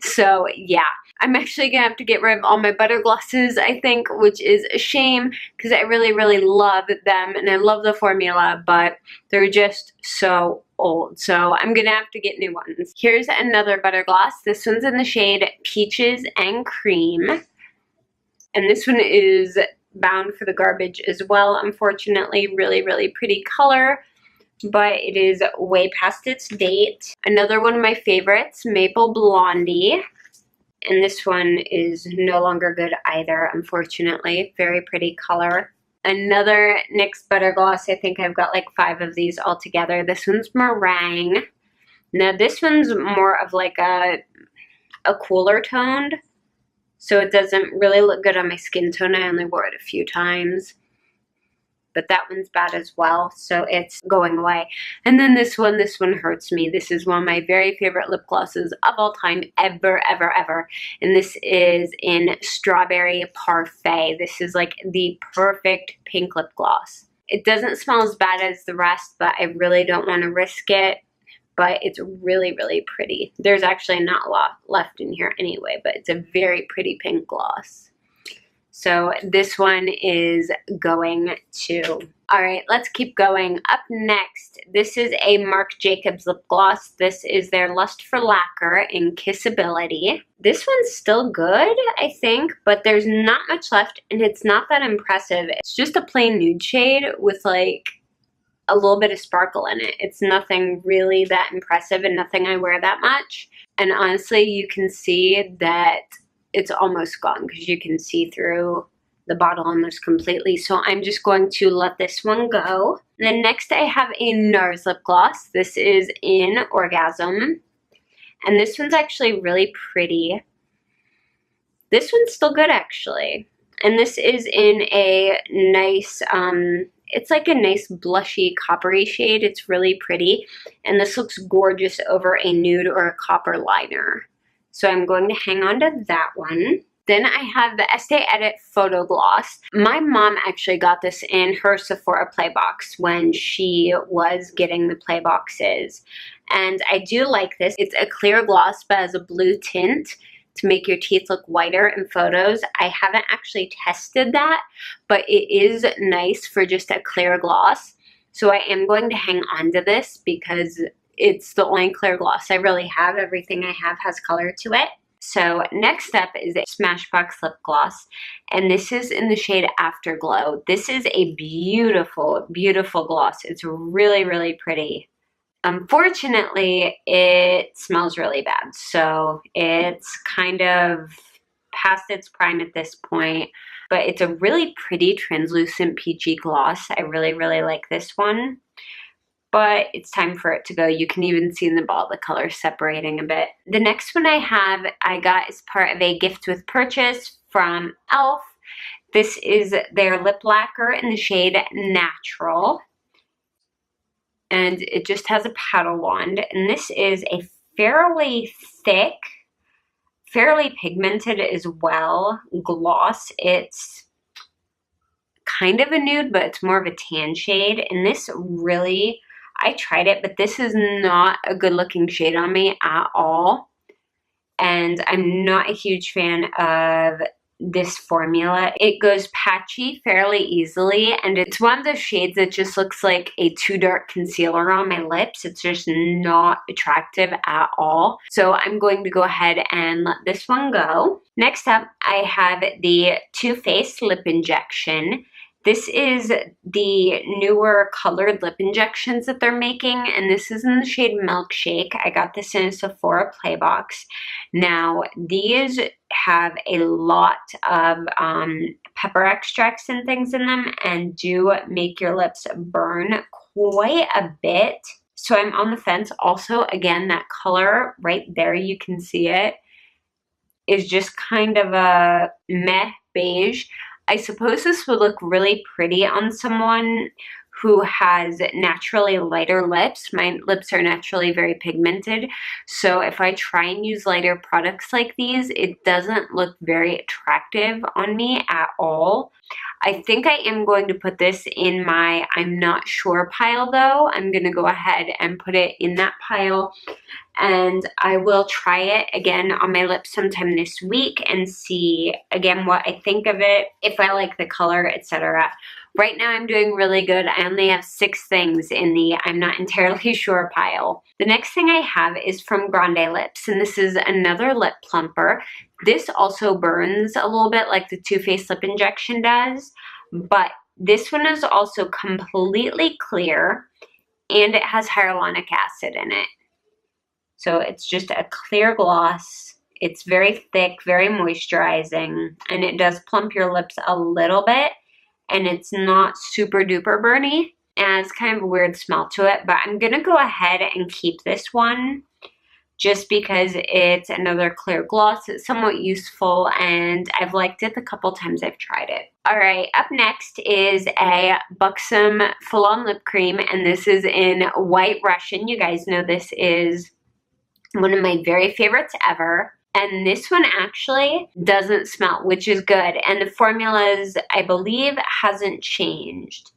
So yeah, I'm actually gonna have to get rid of all my butter glosses, I think, which is a shame because I really, really love them and I love the formula, but they're just so old. So I'm gonna have to get new ones. Here's another butter gloss. This one's in the shade Peaches and Cream. And this one is bound for the garbage as well, unfortunately. Really, really pretty color, but it is way past its date. Another one of my favorites, Maple Blondie. And this one is no longer good either, unfortunately. Very pretty color. Another NYX Butter Gloss. I think I've got like 5 of these all together. This one's Meringue. Now this one's more of like a cooler toned, so it doesn't really look good on my skin tone. I only wore it a few times. but that one's bad as well, so it's going away. And then this one hurts me. This is one of my very favorite lip glosses of all time, ever, ever, ever. And this is in Strawberry Parfait. This is like the perfect pink lip gloss. It doesn't smell as bad as the rest, but I really don't want to risk it. But it's really, really pretty. There's actually not a lot left in here anyway, but it's a very pretty pink gloss. So this one is going to. All right, let's keep going. Up next, this is a Marc Jacobs lip gloss. This is their Lust for Lacquer in Kissability. This one's still good, I think, but there's not much left, and it's not that impressive. It's just a plain nude shade with like a little bit of sparkle in it. It's nothing really that impressive and nothing I wear that much. And honestly, you can see that it's almost gone because you can see through the bottle almost completely. So I'm just going to let this one go. Then next I have a NARS lip gloss. This is in Orgasm. And this one's actually really pretty. This one's still good actually. And this is in a nice, it's like a nice blushy coppery shade. It's really pretty. And this looks gorgeous over a nude or a copper liner. So I'm going to hang on to that one. Then I have the Estee Edit Photo Gloss. My mom actually got this in her Sephora play box when she was getting the play boxes. And I do like this. It's a clear gloss but has a blue tint to make your teeth look whiter in photos. I haven't actually tested that, but it is nice for just a clear gloss. So I am going to hang on to this because it's the only clear gloss I really have. Everything I have has color to it. So next up is a Smashbox lip gloss, and this is in the shade Afterglow. This is a beautiful, beautiful gloss. It's really, really pretty. Unfortunately, it smells really bad, so it's kind of past its prime at this point, but it's a really pretty translucent peachy gloss. I really, really like this one, but it's time for it to go. You can even see in the bottle the color separating a bit. The next one I got as part of a gift with purchase from e.l.f. This is their lip lacquer in the shade Natural. And it just has a paddle wand. And this is a fairly thick, fairly pigmented as well gloss. It's kind of a nude, but it's more of a tan shade. And this really, I tried it, but this is not a good looking shade on me at all. And I'm not a huge fan of this formula. It goes patchy fairly easily, and it's one of those shades that just looks like a too dark concealer on my lips. It's just not attractive at all. So I'm going to go ahead and let this one go. Next up, I have the Too Faced Lip Injection. This is the newer colored lip injections that they're making, and this is in the shade Milkshake. I got this in a Sephora play box. Now, these have a lot of pepper extracts and things in them and do make your lips burn quite a bit. So I'm on the fence. Also, again, that color right there, you can see it, is just kind of a meh beige. I suppose this would look really pretty on someone who has naturally lighter lips. My lips are naturally very pigmented, so if I try and use lighter products like these, it doesn't look very attractive on me at all. I think I am going to put this in my I'm not sure pile though. I'm going to go ahead and put it in that pile, and I will try it again on my lips sometime this week and see again what I think of it, if I like the color, etc. Right now I'm doing really good. I only have 6 things in the I'm not entirely sure pile. The next thing I have is from Grande Lips, and this is another lip plumper. This also burns a little bit like the Too Faced Lip Injection does, but this one is also completely clear and it has hyaluronic acid in it. So it's just a clear gloss. It's very thick, very moisturizing, and it does plump your lips a little bit, and it's not super duper burny, and it's kind of a weird smell to it, but I'm gonna go ahead and keep this one just because it's another clear gloss. It's somewhat useful, and I've liked it the couple times I've tried it. Alright, up next is a Buxom Full-On Lip Cream, and this is in White Russian. You guys know this is one of my very favorites ever. And this one actually doesn't smell, which is good. And the formulas, I believe, hasn't changed.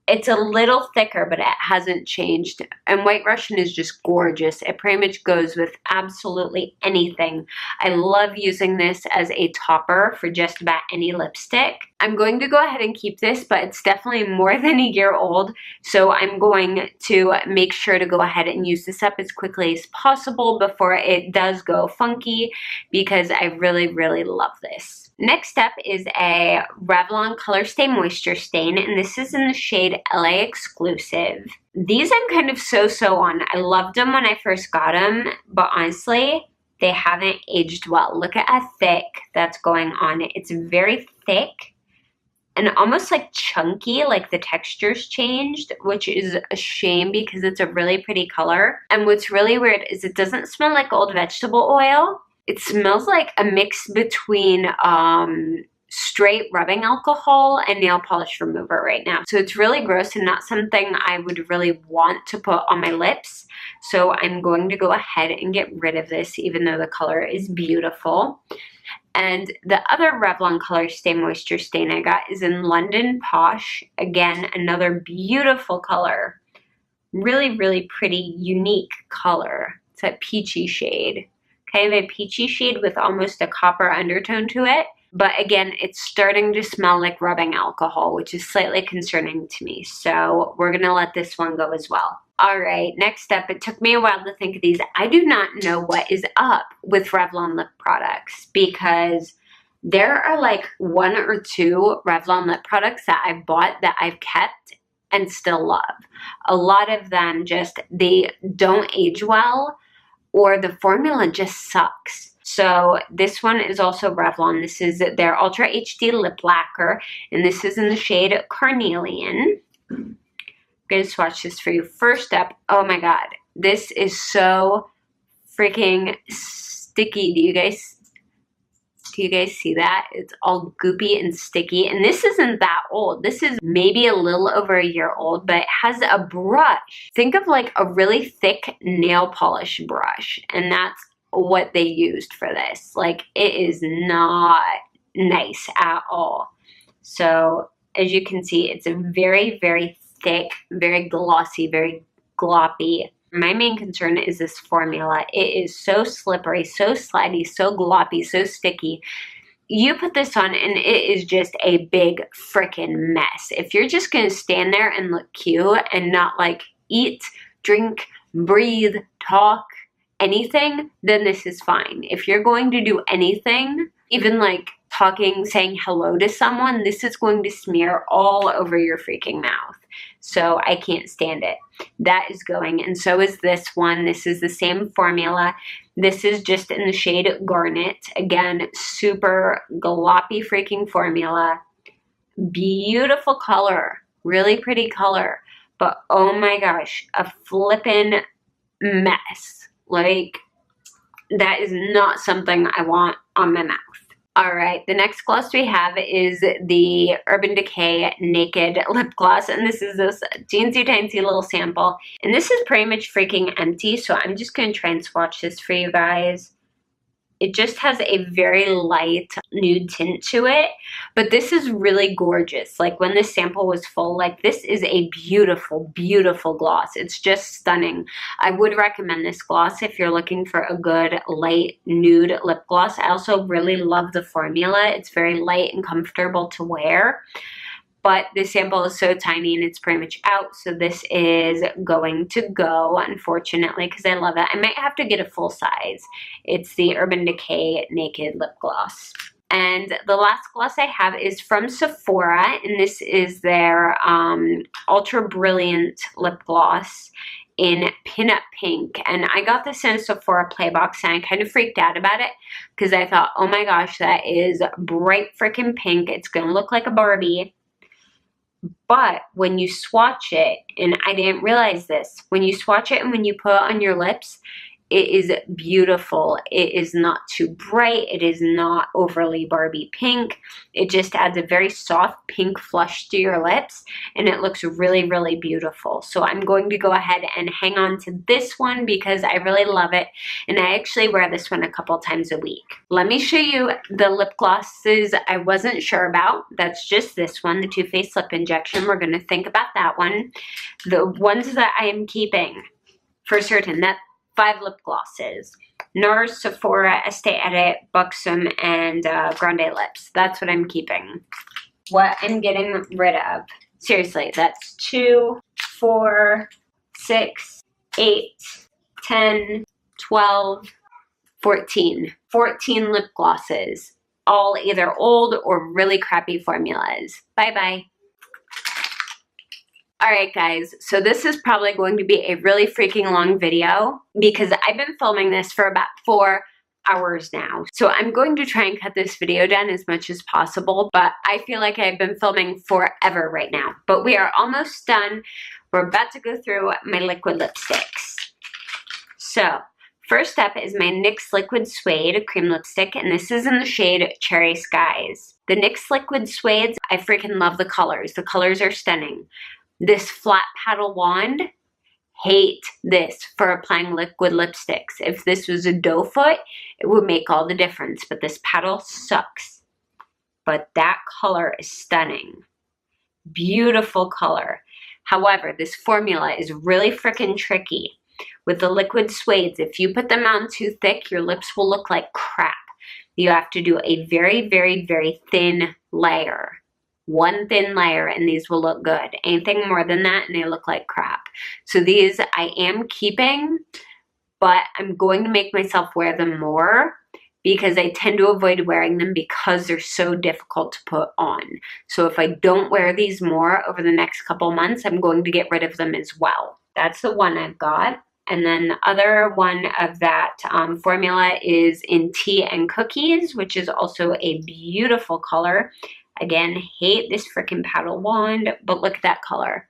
It's a little thicker, but it hasn't changed. And White Russian is just gorgeous. It pretty much goes with absolutely anything. I love using this as a topper for just about any lipstick. I'm going to go ahead and keep this, but it's definitely more than a year old. So I'm going to make sure to go ahead and use this up as quickly as possible before it does go funky, because I really, really love this. Next up is a Revlon Color Stay Moisture Stain, and this is in the shade LA Exclusive. These I'm kind of so-so on. I loved them when I first got them, but honestly, they haven't aged well. Look at how thick that's going on. It's very thick and almost like chunky, like the texture's changed, which is a shame because it's a really pretty color. And what's really weird is it doesn't smell like old vegetable oil. It smells like a mix between straight rubbing alcohol and nail polish remover right now. So it's really gross and not something I would really want to put on my lips. So I'm going to go ahead and get rid of this, even though the color is beautiful. And the other Revlon Color Stay Moisture Stain I got is in London Posh. Again, another beautiful color. Really, really pretty, unique color. It's a peachy shade. Kind of a peachy shade with almost a copper undertone to it. But again, it's starting to smell like rubbing alcohol, which is slightly concerning to me. So we're going to let this one go as well. All right, next up, it took me a while to think of these. I do not know what is up with Revlon lip products, because there are like 1 or 2 Revlon lip products that I bought that I've kept and still love. A lot of them just, they don't age well, or the formula just sucks. So this one is also Revlon. This is their Ultra HD Lip Lacquer, and this is in the shade Carnelian. I'm going to swatch this for you. First up, oh my god, this is so freaking sticky. Do you guys see that? It's all goopy and sticky, and this isn't that old. This is maybe a little over a year old, but it has a brush. Think of like a really thick nail polish brush, and that's what they used for this. Like, it is not nice at all. So as you can see, it's a very, very thick, very glossy, very gloppy. My main concern is this formula. It is so slippery, so slidey, so gloppy, so sticky. You put this on and it is just a big freaking mess. If you're just gonna stand there and look cute and not like eat, drink, breathe, talk, anything, then this is fine. If you're going to do anything, even like talking, saying hello to someone, this is going to smear all over your freaking mouth. So I can't stand it. That is going, and so is this one. This is the same formula. This is just in the shade Garnet. Again, super gloppy freaking formula. Beautiful color. Really pretty color. But oh my gosh, a flippin' mess. Like, that is not something I want on my mouth. Alright, the next gloss we have is the Urban Decay Naked Lip Gloss, and this is this teensy tiny little sample. And this is pretty much freaking empty, so I'm just going to try and swatch this for you guys. It just has a very light nude tint to it, but this is really gorgeous. Like, when this sample was full, like, this is a beautiful, beautiful gloss. It's just stunning. I would recommend this gloss if you're looking for a good light nude lip gloss. I also really love the formula. It's very light and comfortable to wear. But this sample is so tiny and it's pretty much out, so this is going to go, unfortunately, because I love it. I might have to get a full size. It's the Urban Decay Naked Lip Gloss. And the last gloss I have is from Sephora, and this is their Ultra Brilliant Lip Gloss in Pinup Pink. And I got this in a Sephora play box, and I kind of freaked out about it because I thought, oh my gosh, that is bright freaking pink. It's going to look like a Barbie. But when you swatch it, and I didn't realize this, when you swatch it and when you put it on your lips, It is beautiful. It is not too bright. It is not overly Barbie pink. It just adds a very soft pink flush to your lips, and it looks really, really beautiful. So I'm going to go ahead and hang on to this one because I really love it, and I actually wear this one a couple times a week. Let me show you the lip glosses I wasn't sure about. That's just this one, the Too Faced Lip Injection. We're going to think about that one. The ones that I am keeping for certain, that 5 lip glosses: NARS, Sephora, Estee Edit, Buxom, and Grande Lips. That's what I'm keeping. What I'm getting rid of, seriously, that's 2, 4, 6, 8, 10, 12, 14. 14 lip glosses, all either old or really crappy formulas. Bye-bye. Alright guys, so this is probably going to be a really freaking long video because I've been filming this for about 4 hours now. So I'm going to try and cut this video down as much as possible, but I feel like I've been filming forever right now. But we are almost done. We're about to go through my liquid lipsticks. So, first up is my NYX Liquid Suede Cream Lipstick, and this is in the shade Cherry Skies. The NYX Liquid Suedes, I freaking love the colors. The colors are stunning. This flat paddle wand, hate this for applying liquid lipsticks. If this was a doe foot, it would make all the difference, but this paddle sucks. But that color is stunning. Beautiful color. However, this formula is really freaking tricky. With the liquid suedes, if you put them on too thick, your lips will look like crap. You have to do a very, very, very thin layer. One thin layer and these will look good. Anything more than that and they look like crap. So these I am keeping, but I'm going to make myself wear them more because I tend to avoid wearing them because they're so difficult to put on. So if I don't wear these more over the next couple months, I'm going to get rid of them as well. That's the one I've got. And then the other one of that formula is in Tea and Cookies, which is also a beautiful color. Again, hate this freaking paddle wand, but look at that color.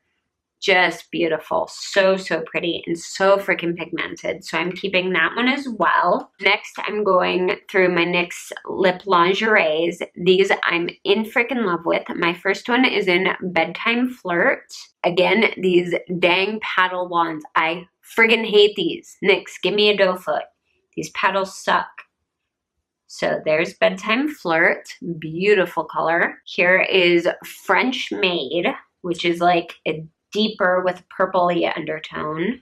Just beautiful. So, so pretty and so freaking pigmented. So I'm keeping that one as well. Next, I'm going through my NYX Lip Lingeries. These I'm in freaking love with. My first one is in Bedtime Flirt. Again, these dang paddle wands. I friggin' hate these. NYX, give me a doe foot. These paddles suck. So there's Bedtime Flirt, beautiful color. Here is French Maid, which is like a deeper with purpley undertone.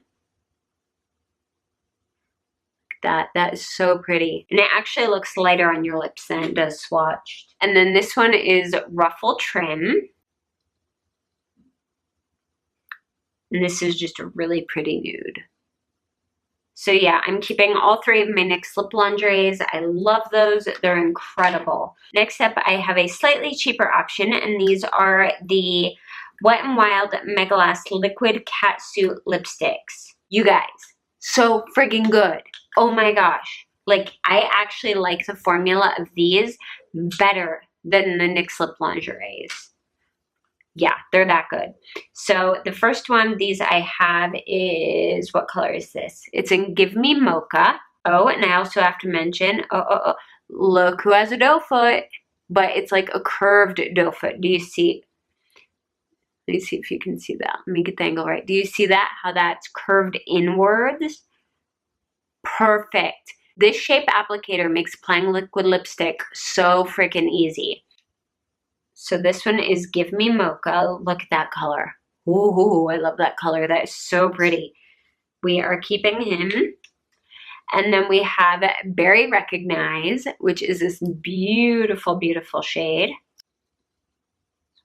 That is so pretty. And it actually looks lighter on your lips than it does swatched. And then this one is Ruffle Trim. And this is just a really pretty nude. So yeah, I'm keeping all 3 of my NYX Lip Lingeries. I love those. They're incredible. Next up, I have a slightly cheaper option, and these are the Wet n Wild Mega Last Liquid Catsuit Lipsticks. You guys, so friggin' good. Oh my gosh. Like, I actually like the formula of these better than the NYX Lip Lingeries. Yeah, they're that good. So the first one, these I have is, what color is this? It's in Give Me Mocha. Oh, and I also have to mention, look who has a doe foot, but it's like a curved doe foot. Do you see? Let me see if you can see that. Let me get the angle right. Do you see that? How that's curved inwards? Perfect. This shape applicator makes applying liquid lipstick so freaking easy. So this one is Give Me Mocha. Look at that color. Ooh, I love that color. That is so pretty. We are keeping him. And then we have Berry Recognize, which is this beautiful, beautiful shade.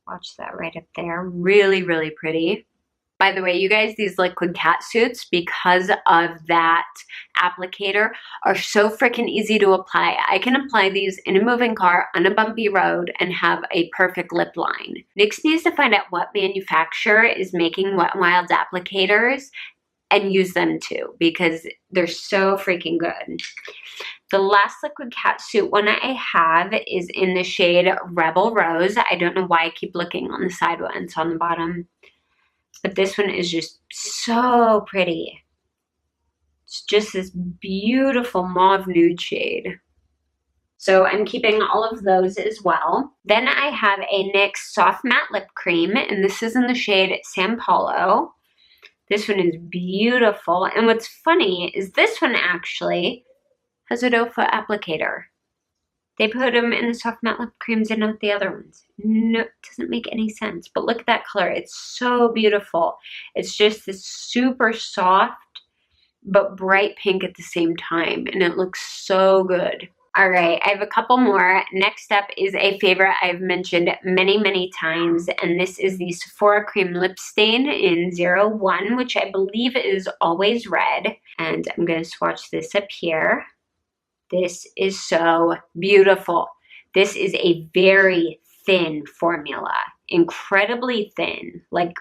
Watch that right up there. Really, really pretty. By the way, you guys, these liquid catsuits, because of that applicator, are so freaking easy to apply. I can apply these in a moving car on a bumpy road and have a perfect lip line. NYX needs to find out what manufacturer is making Wet n Wild's applicators and use them too, because they're so freaking good. The last liquid catsuit one I have is in the shade Rebel Rose. I don't know why I keep looking on the side ones on the bottom. But this one is just so pretty. It's just this beautiful mauve nude shade. So I'm keeping all of those as well. Then I have a NYX Soft Matte Lip Cream, and this is in the shade San Paulo. This one is beautiful. And what's funny is this one actually has a doe foot applicator. They put them in the soft matte lip creams and not the other ones. No, it doesn't make any sense. But look at that color. It's so beautiful. It's just this super soft but bright pink at the same time. And it looks so good. All right, I have a couple more. Next up is a favorite I've mentioned many, many times, and this is the Sephora Cream Lip Stain in 01, which I believe is always red. And I'm going to swatch this up here. This is so beautiful. This is a very thin formula, incredibly thin, like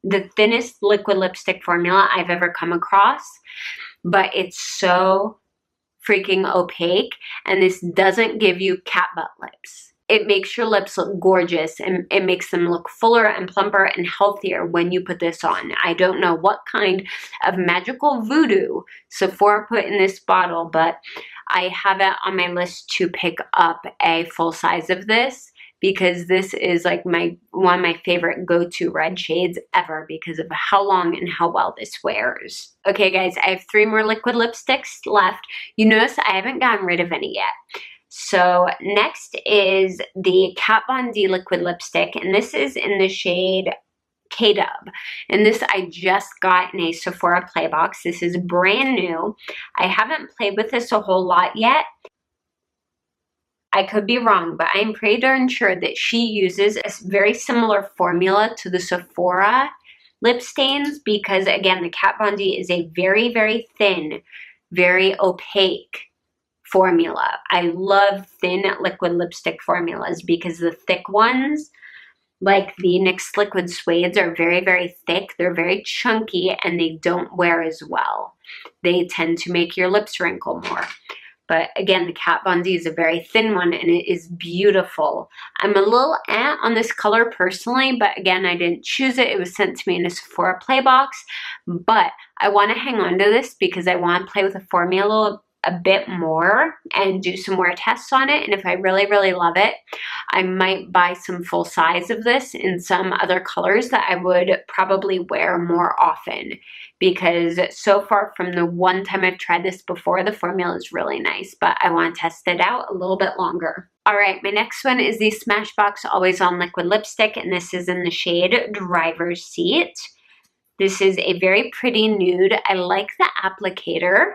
the thinnest liquid lipstick formula I've ever come across, but it's so freaking opaque, and this doesn't give you cat butt lips. It makes your lips look gorgeous, and it makes them look fuller and plumper and healthier when you put this on. I don't know what kind of magical voodoo Sephora put in this bottle, but I have it on my list to pick up a full size of this, because this is like one of my favorite go-to red shades ever because of how long and how well this wears. Okay guys, I have 3 more liquid lipsticks left. You notice I haven't gotten rid of any yet. So next is the Kat Von D liquid lipstick, and this is in the shade K-Dub. And this I just got in a Sephora play box. This is brand new. I haven't played with this a whole lot yet. I could be wrong, but I'm pretty darn sure that she uses a very similar formula to the Sephora lip stains, because again, the Kat Von D is a very, very thin, very opaque formula. I love thin liquid lipstick formulas because the thick ones, like the NYX Liquid Suedes, are very, very thick. They're very chunky and they don't wear as well. They tend to make your lips wrinkle more. But again, the Kat Von D is a very thin one and it is beautiful. I'm a little on this color personally, but again, I didn't choose it. It was sent to me in a Sephora play box. But I want to hang on to this because I want to play with the formula a bit more and do some more tests on it. And if I really, really love it, I might buy some full size of this in some other colors that I would probably wear more often, because so far from the one time I've tried this before, the formula is really nice, but I want to test it out a little bit longer. All right, my next one is the Smashbox Always On Liquid Lipstick, and this is in the shade Driver's Seat. This is a very pretty nude. I like the applicator.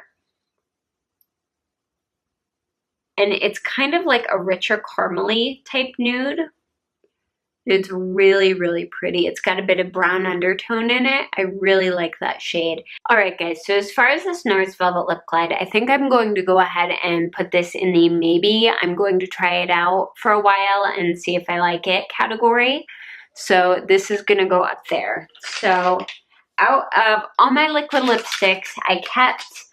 And it's kind of like a richer caramely type nude. It's really, really pretty. It's got a bit of brown undertone in it. I really like that shade. All right, guys, so as far as this NARS Velvet Lip Glide, I think I'm going to go ahead and put this in the maybe. I'm going to try it out for a while and see if I like it category. So this is gonna go up there. So out of all my liquid lipsticks, I kept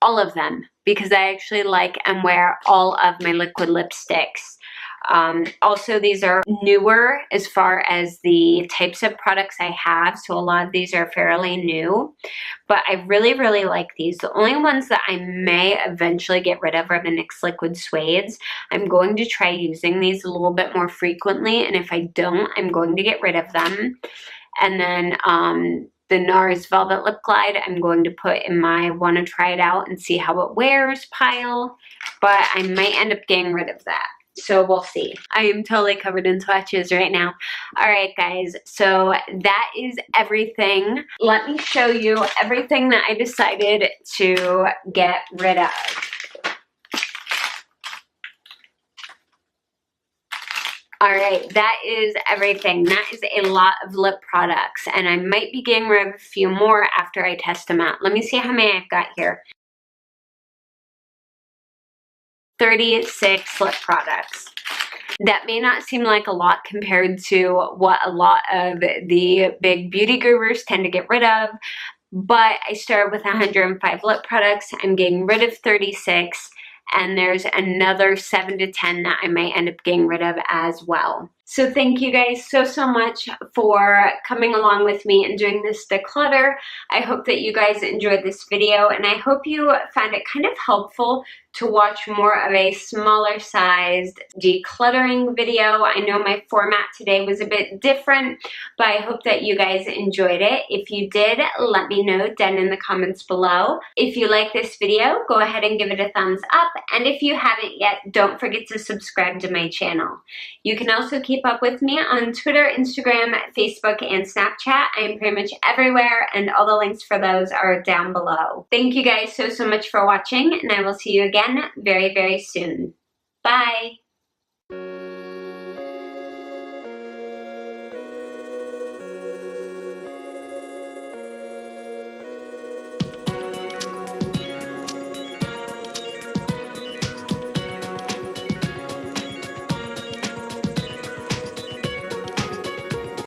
all of them because I actually like and wear all of my liquid lipsticks. Also, these are newer as far as the types of products I have, so a lot of these are fairly new, but I really, really like these. The only ones that I may eventually get rid of are the NYX Liquid Suedes. I'm going to try using these a little bit more frequently, and if I don't, I'm going to get rid of them. And then the NARS Velvet Lip Glide, I'm going to put in my want to try it out and see how it wears pile, but I might end up getting rid of that. So we'll see. I am totally covered in swatches right now. All right, guys, so that is everything. Let me show you everything that I decided to get rid of. All right, that is everything. That is a lot of lip products, and I might be getting rid of a few more after I test them out. Let me see how many I've got here. 36 lip products. That may not seem like a lot compared to what a lot of the big beauty gurus tend to get rid of, but I started with 105 lip products. I'm getting rid of 36, and there's another 7 to 10 that I might end up getting rid of as well. So thank you guys so much for coming along with me and doing this declutter. I hope that you guys enjoyed this video, and I hope you found it kind of helpful to watch more of a smaller sized decluttering video. I know my format today was a bit different, but I hope that you guys enjoyed it. If you did, let me know down in the comments below. If you like this video, go ahead and give it a thumbs up, and if you haven't yet, don't forget to subscribe to my channel. You can also keep up with me on Twitter, Instagram, Facebook, and Snapchat. I am pretty much everywhere, and all the links for those are down below. Thank you guys so much for watching, and I will see you again very soon. Bye!